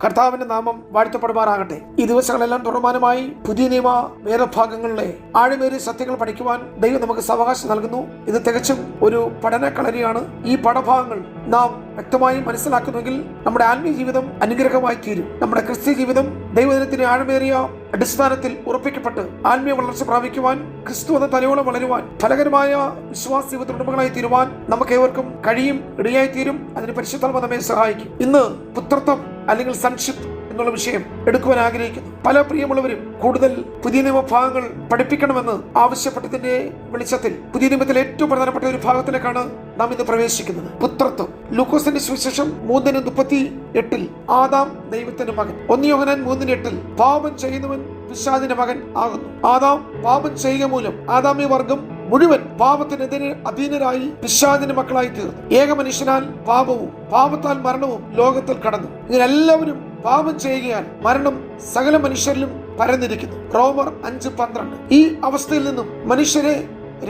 കർത്താവിന്റെ നാമം വാഴ്ത്തപ്പെടുമാറാകട്ടെ. ഈ ദിവസങ്ങളെല്ലാം തുടർമാനമായി പുതിയ നിയമ വേദഭാഗങ്ങളിലെ ആഴമേറിയ സത്യങ്ങൾ പഠിക്കുവാൻ ദൈവം നമുക്ക് അവകാശം നൽകുന്നു. ഇത് തികച്ചും ഒരു പഠനക്കളരിയാണ്. ഈ പാഠഭാഗങ്ങൾ നാം വ്യക്തമായി മനസ്സിലാക്കുന്നുവെങ്കിൽ നമ്മുടെ ആത്മീയ ജീവിതം അനുഗ്രഹമായി തീരും. നമ്മുടെ ക്രിസ്ത്യ ജീവിതം ദൈവദിനത്തിന് ആഴമേറിയ അടിസ്ഥാനത്തിൽ ഉറപ്പിക്കപ്പെട്ട് ആത്മീയ വളർച്ച പ്രാപിക്കുവാൻ, ക്രിസ്തു എന്ന തലയോളം വളരുവാൻ, ഫലകരമായ വിശ്വാസ ജീവിത ഉടമകളായി തീരുവാൻ നമുക്ക് ഏവർക്കും കഴിയും, ഇടയായി തീരും. അതിന് പരിശുദ്ധാത്മാവ് നമ്മെ സഹായിക്കും. ഇന്ന് പുത്രത്വം അല്ലെങ്കിൽ സൺഷിപ്പ് എന്നുള്ള വിഷയം എടുക്കുവാൻ ആഗ്രഹിക്കുന്നു. പല പ്രിയമുള്ളവരും കൂടുതൽ പുതിയ നിയമഭാഗങ്ങൾ പഠിപ്പിക്കണമെന്ന് ആവശ്യപ്പെട്ടതിന്റെ വെളിച്ചത്തിൽ പുതിയ നിയമത്തിലെ ഏറ്റവും പ്രധാനപ്പെട്ട ഒരു ഭാഗത്തിലേക്കാണ് നാം ഇന്ന് പ്രവേശിക്കുന്നത്. പുത്രത്വം. ലൂക്കോസിന്റെ സുവിശേഷം 3:38 ആദാം ദൈവത്തിന്റെ മകൻ. 1 യോഹന്നാൻ 3:8 പാപം ചെയ്യുന്നവൻ പിശാചിന്റെ മകൻ ആകുന്നു. ആദാം പാപം ചെയ്യുക മൂലം ആദാമ്യ വർഗം മുഴുവൻ പാപത്തിനെതിരെ അധീനരായി പിശാചിന്റെ മക്കളായി തീർന്നു. ഏക മനുഷ്യനാൽ പാപവും പാപത്താൽ മരണവും ലോകത്തിൽ കടന്നു. ഇങ്ങനെ എല്ലാവരും പാപം ചെയ്യുകയാൽ മരണം സകല മനുഷ്യരിലും പരന്നിരിക്കുന്നു. റോമർ 5:12. ഈ അവസ്ഥയിൽ നിന്നും മനുഷ്യരെ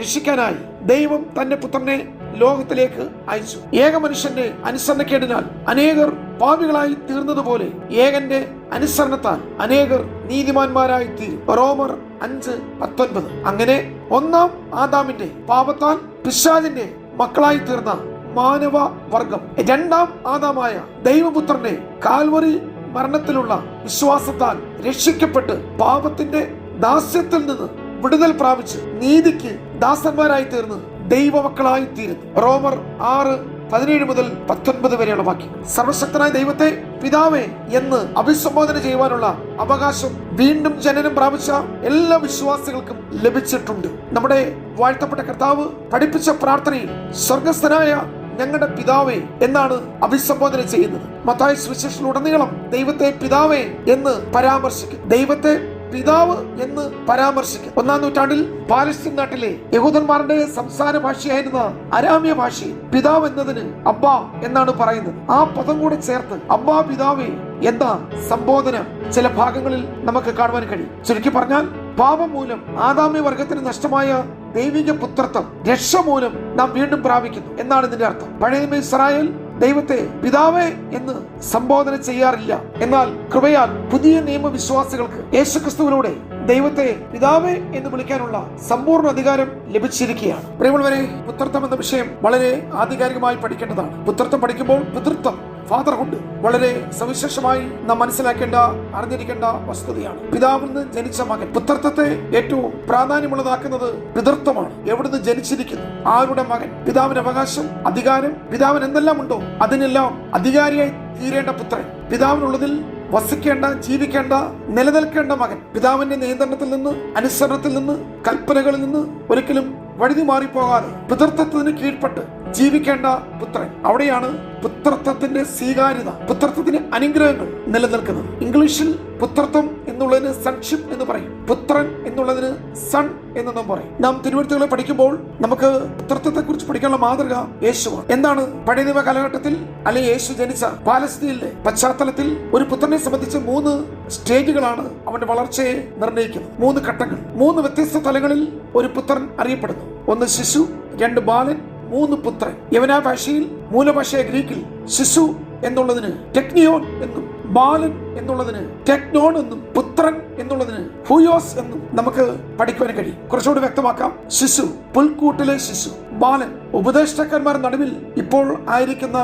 രക്ഷിക്കാനായി ദൈവം തന്റെ പുത്രനെ ലോകത്തിലേക്ക് അയച്ചു. ഏക മനുഷ്യന്റെ അനുസരണക്കേടിനാൽ അനേകർ പാപികളായി തീർന്നതുപോലെ ഏകന്റെ അനുസരണത്താൽ അനേകർ നീതിമാന്മാരായി തീരും. റോമർ 5:19. അങ്ങനെ ഒന്നാം ആദാമിന്റെ പാപത്താൽ പിശാചിന്റെ മക്കളായി തീർന്ന മാനവ വർഗം രണ്ടാം ആദാമായ ദൈവപുത്രനെ കാൽവറി മരണത്തിലുള്ള വിശ്വാസത്താൽ രക്ഷിക്കപ്പെട്ട് പാപത്തിന്റെ ദാസ്യത്തിൽ നിന്ന് വിടുതൽ പ്രാപിച്ച് നീതിക്ക് ദാസന്മാരായി തീർന്ന് ദൈവമക്കളായി തീരുന്നു. റോമർ 6:17 മുതൽ 19 വരെയുള്ള വാക്യം. സർവശക്തനായ ദൈവത്തെ പിതാവേ എന്ന് അഭിസംബോധന ചെയ്യുവാനുള്ള അവകാശം വീണ്ടും ജനനം പ്രാപിച്ച എല്ലാ വിശ്വാസികൾക്കും ലഭിച്ചിട്ടുണ്ട്. നമ്മുടെ വാഴ്ത്തപ്പെട്ട കർത്താവ് പഠിപ്പിച്ച പ്രാർത്ഥനയിൽ സ്വർഗസ്ഥനായ ഞങ്ങളുടെ പിതാവേ എന്നാണ് അഭിസംബോധന ചെയ്യുന്നത്. മത്തായി സുവിശേഷത്തിലുടനീളം ദൈവത്തെ പിതാവേ എന്ന് പരാമർശിക്കും. ദൈവത്തെ പിതാവ് എന്ന് പരാമർശിക്കും. 1-ാം നൂറ്റാണ്ടിൽ പാലസ്തീൻ നാട്ടിലെ യഹൂദന്മാരുടെ സംസാര ഭാഷയായിരുന്ന അരാമ്യ ഭാഷയിൽ പിതാവ് എന്നതിന് അബ്ബാ എന്നാണ് പറയുന്നത്. ആ പദം കൂടെ ചേർത്ത് അബ്ബാ പിതാവേ എന്ന സംബോധന ചില ഭാഗങ്ങളിൽ നമുക്ക് കാണുവാൻ കഴിയും. ചുരുക്കി പറഞ്ഞാൽ പാപം മൂലം ആദാമ്യ വർഗത്തിന് നഷ്ടമായ ദൈവിക പുത്രത്വം രക്ഷ മൂലം നാം വീണ്ടും പ്രാപിക്കുന്നു എന്നാണ് ഇതിന്റെ അർത്ഥം. പഴയ നിയമ ഇസ്രായേൽ ദൈവത്തെ പിതാവേ എന്ന് സംബോധന ചെയ്യാറില്ല. എന്നാൽ കൃപയാൽ പുതിയ നിയമവിശ്വാസികൾക്ക് യേശുക്രിസ്തുവിലൂടെ ദൈവത്തെ പിതാവേ എന്ന് വിളിക്കാനുള്ള സമ്പൂർണ്ണ അധികാരം ലഭിച്ചിരിക്കുകയാണ്. പ്രിയമുള്ളവരെ, പുത്രത്വം എന്ന വിഷയം വളരെ ആധികാരികമായി പഠിക്കേണ്ടതാണ്. പുത്രത്വം പഠിക്കുമ്പോൾ പിതൃത്വം, ഫാദർഹുഡ് വളരെ സവിശേഷമായി നാം മനസ്സിലാക്കേണ്ട, അറിഞ്ഞിരിക്കേണ്ട വസ്തുതയാണ്. പിതാവിൽ നിന്ന് ജനിച്ച മകൻ. പുത്രത്വത്തെ ഏറ്റവും പ്രാധാന്യമുള്ളതാക്കുന്നത് പിതൃത്വമാണ്. എവിടുന്ന് ജനിച്ചിരിക്കുന്നു, ആരുടെ മകൻ, പിതാവിന്റെ അവകാശം, അധികാരം, പിതാവിന് എന്തെല്ലാം ഉണ്ടോ അതിനെല്ലാം അധികാരിയായി തീരേണ്ട പുത്രൻ, പിതാവിനുള്ളതിൽ വസിക്കേണ്ട, ജീവിക്കേണ്ട, നിലനിൽക്കേണ്ട മകൻ, പിതാവിന്റെ നിയന്ത്രണത്തിൽ നിന്ന്, അനുസരണത്തിൽ നിന്ന്, കൽപ്പനകളിൽ നിന്ന് ഒരിക്കലും വഴുതി മാറിപ്പോകാതെ പിതൃത്വത്തിന് കീഴ്പ്പെട്ട് ജീവിക്കേണ്ട പുത്രൻ. അവിടെയാണ് പുത്രത്വത്തിന്റെ സ്വീകാര്യത, പുത്രത്വത്തിന് അനുഗ്രഹങ്ങൾ നിലനിൽക്കുന്നത്. ഇംഗ്ലീഷിൽ പുത്രത്വം എന്നുള്ളതിന് സൺഷിപ്പ് എന്ന് പറയും, പുത്രൻ എന്നുള്ളതിന് സൺ എന്ന് നാം പറയും. നാം തിരുവഴുത്തുകളെ പഠിക്കുമ്പോൾ നമുക്ക് പുത്രത്വത്തെ കുറിച്ച് പഠിക്കാനുള്ള മാതൃക യേശുവാണ്. എന്താണ് പഴയ നിയമ കാലഘട്ടത്തിൽ അല്ലെങ്കിൽ യേശു ജനിച്ച പാലസ്തീനിലെ പശ്ചാത്തലത്തിൽ ഒരു പുത്രനെ സംബന്ധിച്ച് 3 സ്റ്റേജുകളാണ് അവന്റെ വളർച്ചയെ നിർണ്ണയിക്കുന്നത്. 3 ഘട്ടങ്ങൾ, 3 വ്യത്യസ്ത തലങ്ങളിൽ ഒരു പുത്രൻ അറിയപ്പെടുന്നു. 1 ശിശു, 2 ബാലൻ, 3 പുത്രൻ. യവനാ ഭാഷയിൽ, മൂലഭാഷയായ ഗ്രീക്കിൽ ശിശു എന്നുള്ളതിന് ടെക്നിയോൻ എന്നും, ബാലൻ എന്നുള്ളതിന് ടെക്നോൺ എന്നും, പുത്രൻ എന്നുള്ളതിന് ഹൂയോസ് എന്നും നമുക്ക് പഠിക്കുവാൻ കഴിയും. കുറച്ചുകൂടി വ്യക്തമാക്കാം. ശിശു, പുൽക്കൂട്ടിലെ ശിശു. ബാലൻ, ഉപദേഷ്ടാക്കന്മാർ നടുവിൽ ഇപ്പോൾ ആയിരിക്കുന്ന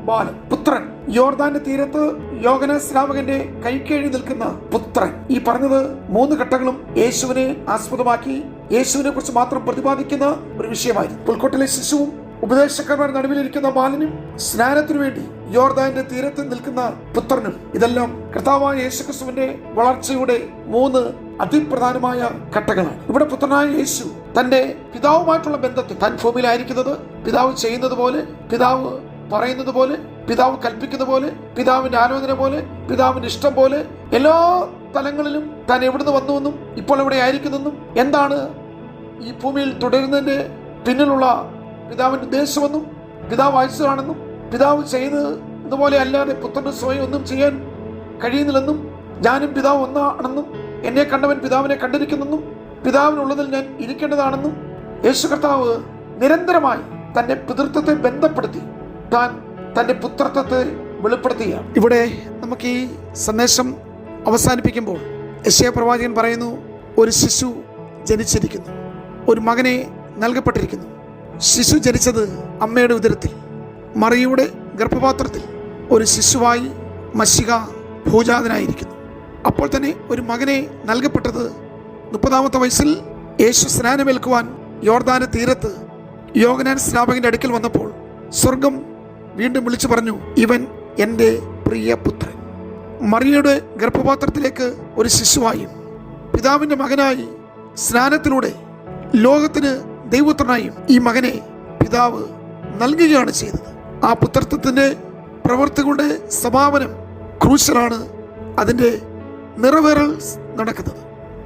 ബാലൻ. പുത്രൻ, യോർദാന്റെ തീരത്ത് യോഹന്നാൻ സ്നാപകന്റെ കൈക്കേഴി നിൽക്കുന്ന പുത്രൻ. ഈ പറഞ്ഞത് 3 ഘട്ടങ്ങളും യേശുവിനെ ആസ്പദമാക്കി യേശുവിനെ കുറിച്ച് മാത്രം പ്രതിപാദിക്കുന്ന ഒരു വിഷയമായിരുന്നു. പുൽക്കൂട്ടിലെ ശിശുവും ഉപദേശകന്മാർ നടുവിലിരിക്കുന്ന ബാലനും സ്നാനത്തിനു വേണ്ടി യോർദാന്റെ തീരത്ത് നിൽക്കുന്ന പുത്രനും, ഇതെല്ലാം കർത്താവായ യേശുക്രിസ്തുവിന്റെ വളർച്ചയുടെ 3 അതിപ്രധാനമായ ഘട്ടങ്ങളാണ്. ഇവിടെ പുത്രനായ യേശു തന്റെ പിതാവുമായിട്ടുള്ള ബന്ധത്തിൽ താൻ ഭൂമിയിലായിരിക്കുന്നത് പിതാവ് ചെയ്യുന്നത് പോലെ, പിതാവ് പറയുന്നത് പോലെ, പിതാവ് കൽപ്പിക്കുന്ന പോലെ, പിതാവിന്റെ ആലോചന പോലെ, പിതാവിന്റെ ഇഷ്ടം പോലെ എല്ലാ തലങ്ങളിലും താൻ എവിടുന്ന് വന്നുവെന്നും ഇപ്പോൾ എവിടെ ആയിരിക്കുന്നെന്നും എന്താണ് ഈ ഭൂമിയിൽ തുടരുന്നതിന്റെ പിന്നിലുള്ള പിതാവിന്റെ ഉദ്ദേശമെന്നും പിതാവ് അയച്ചതാണെന്നും പിതാവ് ചെയ്തതുപോലെ അല്ലാതെ പുത്രന് സ്വയം ഒന്നും ചെയ്യാൻ കഴിയുന്നില്ലെന്നും ഞാനും പിതാവ് ഒന്നാണെന്നും എന്നെ കണ്ടവൻ പിതാവിനെ കണ്ടിരിക്കുന്നെന്നും പിതാവിനുള്ളതിൽ ഞാൻ ഇരിക്കേണ്ടതാണെന്നും യേശു കർത്താവ് നിരന്തരമായി തന്റെ പിതൃത്വത്തെ ബന്ധപ്പെടുത്തി താൻ തന്റെ പുത്രത്വത്തെ വെളിപ്പെടുത്തുകയാണ്. ഇവിടെ നമുക്ക് ഈ സന്ദേശം അവസാനിപ്പിക്കുമ്പോൾ യെശയ്യാ പ്രവാചകൻ പറയുന്നു, ഒരു ശിശു ജനിച്ചിരിക്കുന്നു, ഒരു മകനെ നൽകപ്പെട്ടിരിക്കുന്നു. ശിശു ജനിച്ചത് അമ്മയുടെ ഉദരത്തിൽ, മറിയയുടെ ഗർഭപാത്രത്തിൽ ഒരു ശിശുവായി മശിഹ ഭൂജാതനായിരിക്കുന്നു. അപ്പോൾ തന്നെ ഒരു മകനെ നൽകപ്പെട്ടത് 30-ാമത്തെ വയസ്സിൽ യേശു സ്നാനമേൽക്കുവാൻ യോർദാന് തീരത്ത് യോഹന്നാൻ സ്നാപകന്റെ അടുക്കൽ വന്നപ്പോൾ സ്വർഗം വീണ്ടും വിളിച്ചു പറഞ്ഞു, ഇവൻ എൻ്റെ പ്രിയപുത്രൻ. മറിയയുടെ ഗർഭപാത്രത്തിലേക്ക് ഒരു ശിശുവായും പിതാവിൻ്റെ മകനായി സ്നാനത്തിലൂടെ ലോകത്തിന് ദൈവപുത്രനായും ഈ മകനെ പിതാവ് നൽകുകയാണ് ചെയ്തത്. ആ പുത്രത്വത്തിൻ്റെ പ്രവൃത്തികളുടെ സമാപനം ക്രൂശിലാണ് അതിൻ്റെ നിറവേറൽ നടക്കുന്നത്.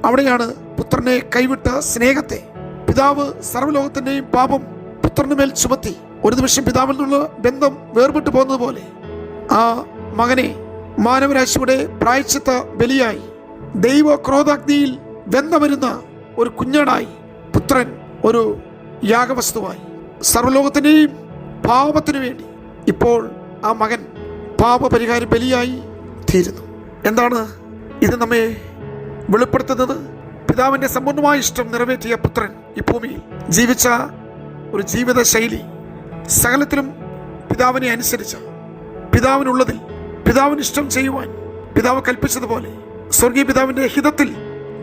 അവിടെയാണ് പുത്രനെ കൈവിട്ട സ്നേഹത്തെ പിതാവ് സർവ്വലോകത്തിൻ്റെയും പാപം പുത്രന് മേൽ ചുമത്തി ഒരു നിമിഷം പിതാവിൽ നിന്നുള്ള ബന്ധം വേർപെട്ടു പോകുന്നത് പോലെ ആ മകനെ മാനവരാശിയുടെ പ്രായശ്ചിത്ത ബലിയായി ദൈവ ക്രോധാഗ്നിയിൽ വെന്തമരുന്ന ഒരു കുഞ്ഞാടായി പുത്രൻ ഒരു യാഗവസ്തുവായി സർവ്വലോകത്തിൻ്റെയും പാപത്തിനു വേണ്ടി ഇപ്പോൾ ആ മകൻ പാപപരിഹാര ബലിയായി തീരുന്നു. എന്താണ് ഇത് നമ്മെ വെളിപ്പെടുത്തുന്നത്? പിതാവിൻ്റെ സമ്പൂർണ്ണമായ ഇഷ്ടം നിറവേറ്റിയ പുത്രൻ ഈ ഭൂമിയിൽ ജീവിച്ച ഒരു ജീവിത ശൈലി, സകലത്തിലും പിതാവിനെ അനുസരിച്ച, പിതാവിനുള്ളതിൽ പിതാവിന് ഇഷ്ടം ചെയ്യുവാൻ പിതാവ് കൽപ്പിച്ചതുപോലെ സ്വർഗീയ പിതാവിൻ്റെ ഹിതത്തിൽ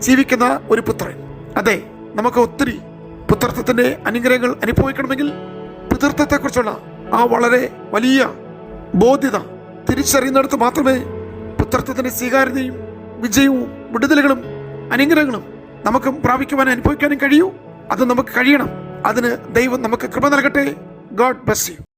ജീവിക്കുന്ന ഒരു പുത്രൻ. അതെ, നമുക്ക് ഒത്തിരി പുത്രത്വത്തിൻ്റെ അനുഗ്രഹങ്ങൾ അനുഭവിക്കണമെങ്കിൽ പിതൃത്വത്തെക്കുറിച്ചുള്ള ആ വളരെ വലിയ ബോധ്യത തിരിച്ചറിയുന്നിടത്ത് മാത്രമേ പുത്രത്വത്തിൻ്റെ സ്വീകാര്യതയും വിജയവും വിടുതലുകളും അനുഗ്രഹങ്ങളും നമുക്ക് പ്രാപിക്കുവാനും അനുഭവിക്കാനും കഴിയൂ. അത് നമുക്ക് കഴിയണം. അതിന് ദൈവം നമുക്ക് കൃപ നൽകട്ടെ. God bless you.